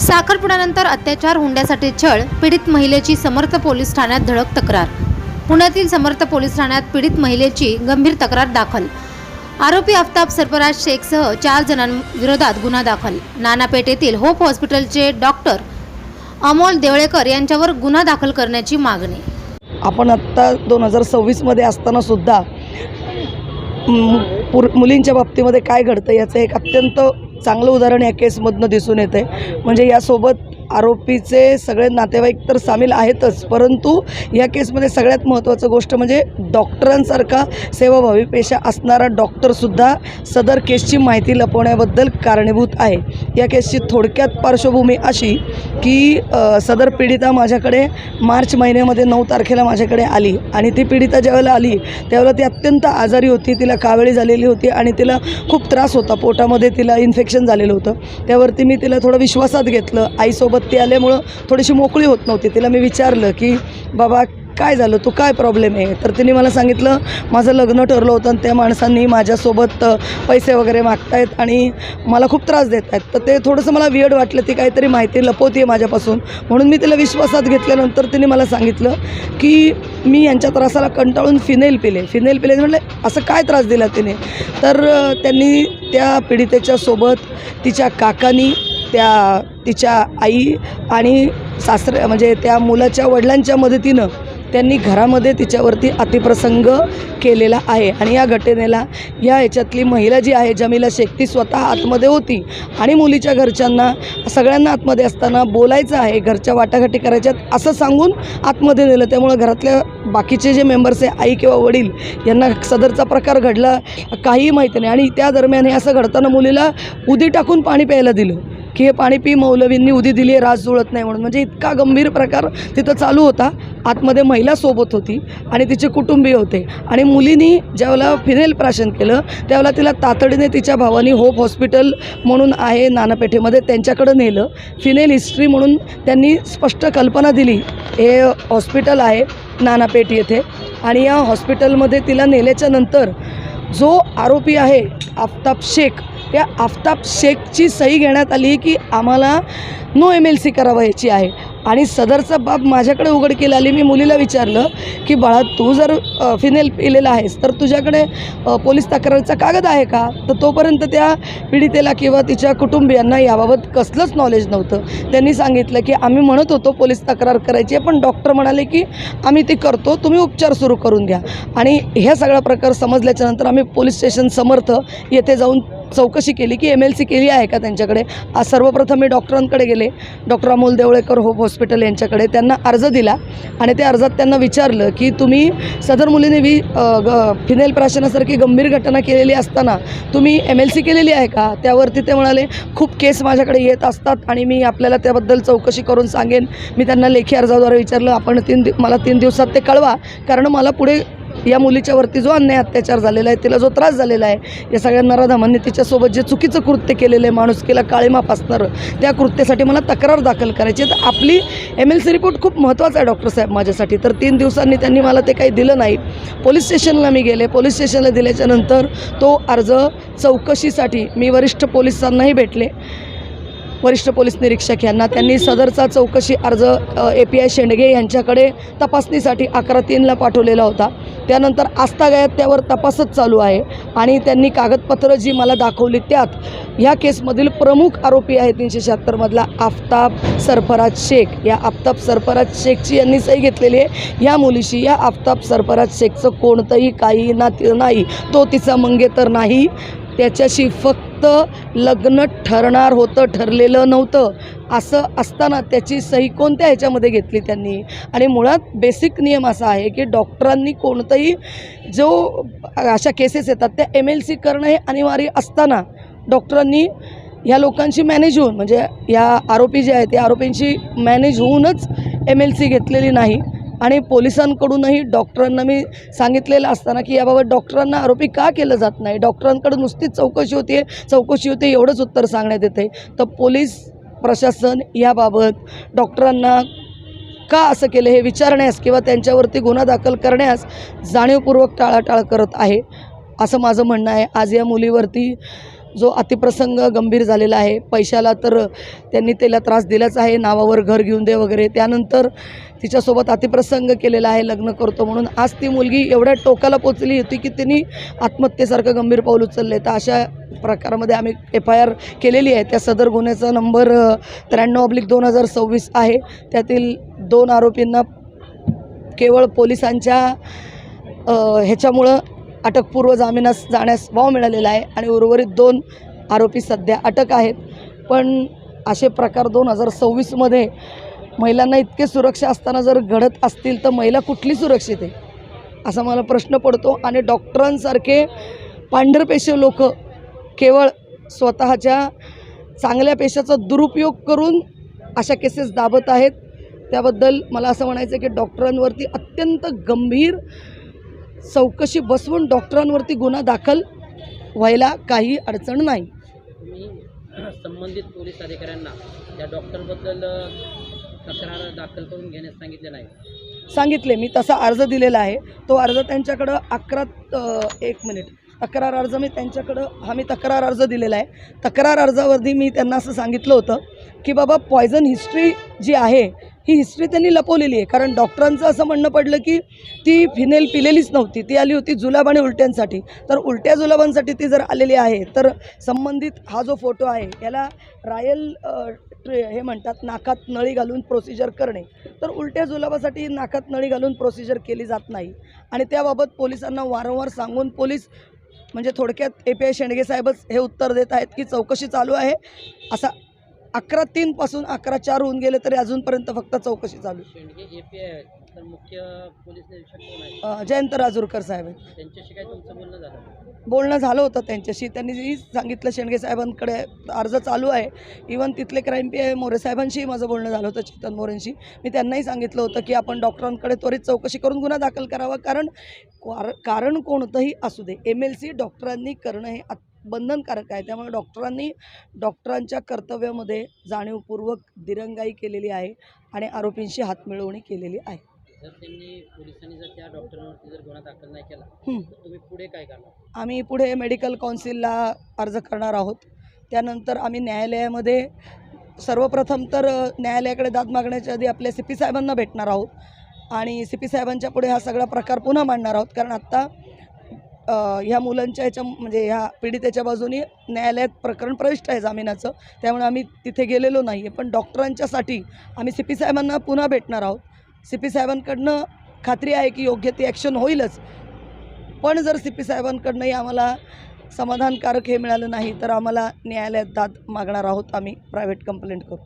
साखरपुड्यानंतर अत्याचार हुंड्यासाठी छळ, पीडित महिलेची समर्थ पोलीस ठाण्यात धडक तक्रार। पुण्यातील समर्थ पोलीस ठाण्यात पीडित महिलेची गंभीर तक्रार दाखल। आरोपी आफताब सरफराज शेखसह 4 जणांविरोधात गुन्हा दाखल। नानापेठ येथील होप हॉस्पिटलचे डॉक्टर अमोल देवळेकर यांच्यावर गुन्हा दाखल करण्याची मागणी। आपण आत्ता 2026 मध्ये असताना सुद्धा मुलींच्या बाबतीमध्ये काय घडतं याचं एक अत्यंत चांगलं उदाहरण या केसमधनं दिसून येते। म्हणजे यासोबत आरोपीचे सगळे नातेवाईक तर सामील आहेतच, परंतु या केसमध्ये सगळ्यात महत्त्वाचं गोष्ट म्हणजे डॉक्टरांसारखा सेवाभावी पेशा असणारा डॉक्टरसुद्धा सदर केसची माहिती लपवण्याबद्दल कारणीभूत आहे। या केसची थोडक्यात पार्श्वभूमी अशी की सदर पीडिता माझ्याकडे मार्च महिन्यामध्ये 9 तारखेला माझ्याकडे आली आणि ती पीडिता ज्यावेळेला आली त्यावेळेला ती अत्यंत आजारी होती, तिला कावेळी झालेली होती आणि तिला खूप त्रास होता, पोटामध्ये तिला इन्फेक्शन झालेलं होतं। त्यावरती मी तिला थोडं विश्वासात घेतलं। आईसोबत ती आल्यामुळं थोडीशी मोकळी होत नव्हती। तिला मी विचारलं की बाबा काय झालं, तू काय प्रॉब्लेम आहे? तर तिने मला सांगितलं माझं लग्न ठरलं होतं आणि त्या माणसांनी माझ्यासोबत पैसे वगैरे मागतायत आणि मला खूप त्रास देत आहेत। तर ते थोडंसं मला वियर्ड वाटलं, ती काहीतरी माहिती लपवते माझ्यापासून, म्हणून मी तिला विश्वासात घेतल्यानंतर तिने मला सांगितलं की मी यांच्या त्रासाला कंटाळून फिनेल पिले म्हटलं असं काय त्रास दिला तिने? तर त्यांनी त्या पीडितेच्या सोबत तिच्या काकांनी, तिच्या आई आणि सासरे म्हणजे त्या मुलाच्या वडिलांच्या मदतीनं त्यांनी घरामध्ये तिच्यावरती अतिप्रसंग केलेला आहे। आणि या घटनेला ह्याच्यातली महिला जी आहे जमीला शेख, ती स्वतः आतमध्ये होती आणि मुलीच्या घरच्यांना सगळ्यांना आतमध्ये असताना बोलायचं आहे, घरच्या वाटाघाटी करायच्यात असं सांगून आतमध्ये नेलं। त्यामुळं घरातल्या बाकीचे जे मेंबर्स आहे, आई किंवा वडील, यांना सदरचा प्रकार घडला काहीही माहिती नाही। आणि त्या दरम्यान हे असं घडताना मुलीला उदी टाकून पाणी प्यायला दिलं की हे पाणी पी, मौलवींनी उदी दिली आहे, रास जुळत नाही म्हणून। म्हणजे इतका गंभीर प्रकार तिथं चालू होता। आतमध्ये महिला सोबत होती आणि तिचे कुटुंबीय होते आणि मुलींनी ज्यावेळेला फिनेल प्राशन केलं त्यावेळेला तिला तातडीने तिच्या भावानी होप हॉस्पिटल म्हणून आहे नानापेठेमध्ये त्यांच्याकडं नेलं। फिनेल हिस्ट्री म्हणून त्यांनी स्पष्ट कल्पना दिली, हे हॉस्पिटल आहे नानापेठ येथे आणि या हॉस्पिटलमध्ये तिला नेल्याच्या नंतर जो आरोपी आहे आफताब शेख, त्या आफताब शेखची सही घेण्यात आली की आम्हाला नो MLC करावायची आहे आणि सदरचा बाब माझ्याकडे उघडकीला आली। मी मुलीला विचारलं की बाळा तू जर फिनेल पिलेला आहेस तर तुझ्याकडे पोलीस तक्रारीचा कागद आहे का? तर तोपर्यंत त्या पीडितेला किंवा तिच्या कुटुंबियांना याबाबत कसलंच नॉलेज नव्हतं। त्यांनी सांगितलं की आम्ही म्हणत होतो पोलीस तक्रार करायची आहे, पण डॉक्टर म्हणाले की आम्ही ती करतो, तुम्ही उपचार सुरू करून घ्या। आणि ह्या सगळा प्रकार समजल्याच्यानंतर आम्ही पोलीस स्टेशन समर्थ येथे जाऊन चौकशी केली की MLC केली आहे का त्यांच्याकडे। आज सर्वप्रथम मी डॉक्टरांकडे गेले, doctor Amol Devlekar hope hospital यांच्याकडे, त्यांना अर्ज दिला आणि त्या अर्जात त्यांना विचारलं की तुम्ही सदर मुलीने फिनेल प्राशनासारखी गंभीर घटना केलेली असताना तुम्ही MLC केलेली आहे का? त्यावरती ते म्हणाले खूप केस माझ्याकडे येत असतात आणि मी आपल्याला त्याबद्दल चौकशी करून सांगेन। मी त्यांना लेखी अर्जाद्वारे विचारलं आपण मला 3 दिवसात ते कळवा, कारण मला पुढे या मुलीच्यावरती जो अन्याय अत्याचार झालेला आहे, तिला जो त्रास झालेला आहे, या सगळ्या नराधमांनी तिच्यासोबत जे चुकीचं कृत्य केलेलं आहे, माणुसकीला काळीमा फासणारं, त्या कृत्यासाठी मला तक्रार दाखल करायची। तर आपली MLC रिपोर्ट खूप महत्त्वाचा आहे डॉक्टर साहेब माझ्यासाठी। तर 3 दिवसांनी त्यांनी मला ते काही दिलं नाही। पोलीस स्टेशनला मी गेले, पोलीस स्टेशनला दिल्याच्यानंतर तो अर्ज चौकशीसाठी मी वरिष्ठ पोलिसांनाही भेटले, वरिष्ठ पोलीस निरीक्षक यांना। त्यांनी सदरचा चौकशी अर्ज API शेंडगे यांच्याकडे तपासणीसाठी 11/3ला पाठवलेला होता। त्यानंतर आस्थागायत त्यावर तपासच चालू आहे आणि त्यांनी कागदपत्र जी मला दाखवली त्यात ह्या केसमधील प्रमुख आरोपी आहे 376 मधला आफताब सरफराज शेख, या आफताब सरफराज शेखची यांनी सही घेतलेली आहे। या मुलीशी, या आफताब सरफराज शेखचं कोणतंही काही नातं नाही, तो तिचा मंगेतर नाही, त्याच्याशी फक्त लग्न ठरणार होतं, ठरलेलं नव्हतं। असं असताना त्याची सही कोणत्या ह्याच्यामध्ये घेतली त्यांनी? आणि मुळात बेसिक नियम असा आहे की डॉक्टरांनी कोणतंही जो अशा केसेस येतात त्या MLC करणं हे अनिवार्य असताना डॉक्टरांनी ह्या लोकांशी मॅनेज होऊन, म्हणजे या आरोपी जे आहेत त्या आरोपींशी मॅनेज होऊनच MLC घेतलेली नाही। आणि पोलिसांकडूनही डॉक्टरांना मी सांगितलेलं असताना की याबाबत डॉक्टरांना आरोपी का केलं जात नाही, डॉक्टरांकडे नुसतीच चौकशी होते एवढंच उत्तर सांगण्यात येते। तर पोलीस प्रशासन याबाबत डॉक्टरांना का असं केलं हे विचारण्यास किंवा त्यांच्यावरती गुन्हा दाखल करण्यास जाणीवपूर्वक टाळाटाळ करत आहे असं माझं म्हणणं आहे। आज या मुलीवरती जो अतिप्रसंग गंभीर झालेला आहे. पैशाला तर त्यांनी तिला त्रास दिलाच आहे, नावावर घर घेऊन दे वगैरे. त्यानंतर तिच्यासोबत अतिप्रसंग केलेला आहे लग्न करतो म्हणून. आज ती मुलगी एवढ्या टोकाला पोचली होती की तिने आत्महत्येसारखं गंभीर पाऊल उचलले. तर अशा प्रकारामध्ये आम्ही FIR केलेली आहे. त्या सदर गुन्ह्याचा नंबर 93/2026 आहे. त्यातील 2 आरोपींना केवळ पोलिसांच्या ह्याच्यामुळं अटकपूर्व जामिनास जाण्यास वाव मिळालेला आहे आणि उर्वरित 2 आरोपी सध्या अटक आहेत. पण असे प्रकार 2026मध्ये महिलांना इतके सुरक्षा असताना जर घडत असतील तर महिला कुठली सुरक्षित आहे असा मला प्रश्न पडतो. आणि डॉक्टरांसारखे पांढरपेशे लोक केवळ स्वतःच्या चांगल्या पेशाचा दुरुपयोग करून अशा केसेस दाबत आहेत. त्याबद्दल मला असं म्हणायचं आहे की डॉक्टरांवरती अत्यंत गंभीर चौकशी बसवून डॉक्टरांवरती गुन्हा दाखल व्हायला काही अडचण नाही. तुम्ही संबंधित पोलीस अधिकाऱ्यांना त्या डॉक्टरबद्दल तक्रार दाखल करून घेण्यास सांगितले नाही? सांगितले, मी तसा अर्ज दिलेला आहे. तो अर्ज त्यांच्याकडं तक्रार अर्ज मी त्यांच्याकडं मी तक्रार अर्ज दिलेला आहे. तक्रार अर्जावरती मी त्यांना असं सांगितलं होतं की बाबा पॉयझन हिस्ट्री जी आहे ही हिस्ट्री त्यांनी लपवलेली आहे. कारण डॉक्टरांचं असं म्हणणं पडलं की ती फिनेल पिलेलीच नव्हती, ती आली होती जुलाब आणि उलट्यांसाठी. तर उलट्या जुलाबांसाठी ती जर आलेली आहे तर संबंधित हा जो फोटो आहे याला रायल हे म्हणतात नाकात नळी घालून प्रोसिजर करणे. तर उलट्या जुलाबासाठी नाकात नळी घालून प्रोसिजर केली जात नाही. आणि त्याबाबत पोलिसांना वारंवार सांगून पोलीस म्हणजे थोडक्यात API शेंडगे साहेबच हे उत्तर देत आहेत की चौकशी चालू आहे. असा 11/3 पासून 11/4 होऊन गेले तरी अजूनपर्यंत फक्त चौकशी चालू आहे. शेंडगे API आहेत, तर मुख्य पोलीस निरीक्षक कोण आहेत? जयंत राजूरकर साहेब आहेत. त्यांच्याशी काय तुमचं बोलणं झालं? बोलणं झालं होतं त्यांच्याशी. त्यांनी सांगितलं शेंडगे साहेबांकडे अर्ज चालू आहे. इवन तिथले क्राईम PI मोरे साहेबांशीही माझं बोलणं झालं होतं, चेतन मोरेंशी. मी त्यांनाही सांगितलं होतं की आपण डॉक्टरांकडे त्वरित चौकशी करून गुन्हा दाखल करावा. कारण कोणतंही असू दे MLC डॉक्टरांनी करणं हे बंधनकारक आहे. त्यामुळे डॉक्टरांच्या कर्तव्यामध्ये जाणीवपूर्वक दिरंगाई केलेली आहे आणि आरोपींशी हातमिळवणी केलेली आहे. जर पोलिसांनी जर त्या डॉक्टरांवरती जर गुन्हा दाखल नाही केला तर तुम्ही पुढे काय करणार? आम्ही पुढे मेडिकल काउन्सिलला अर्ज करणार आहोत. त्यानंतर आम्ही न्यायालयामध्ये सर्वप्रथम तर न्यायालयाकडे दाद मागण्याच्या आधी आपल्या CP साहेबांना भेटणार आहोत आणि CP साहेबांच्या पुढे हा सगळा प्रकार पुन्हा मांडणार आहोत. कारण आत्ता ह्या मुलांच्या म्हणजे ह्या पीडितेच्या बाजूने न्यायालयात प्रकरण प्रविष्ट आहे जामिनाचं. त्यामुळे आम्ही तिथे गेलेलो नाही आहे. पण डॉक्टरांच्यासाठी आम्ही CP साहेबांना पुन्हा भेटणार आहोत. CP साहेबांकडनं खात्री आहे की योग्य ती ॲक्शन होईलच. पण जर CP साहेबांकडनंही आम्हाला समाधानकारक हे मिळालं नाही तर आम्हाला न्यायालयात दाद मागणार आहोत. आम्ही प्रायव्हेट कंप्लेंट करू.